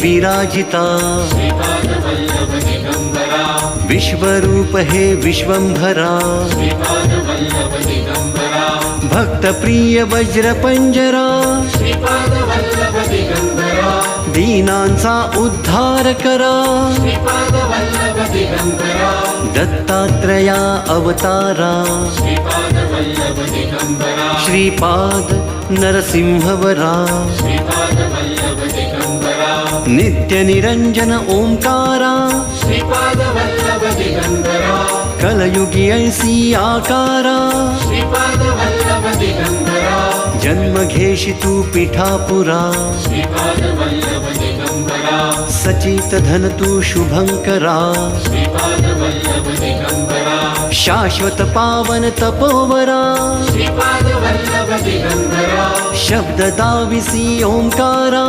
विराजिता विश्वरूप हे विश्वंभरा भक्तप्रिय वज्रपंजरा दीनांचा उद्धार करा दत्तात्रया अवतारा श्रीपाद नरसिंहवरा नित्य निरंजन ओंकारा कलयुगी ऐसी आकारा जन्म घेशी तू पिठापुरा सचित धन तू शुभंकरा शाश्वत पावन तपोवरा शब्द दाविसी ओंकारा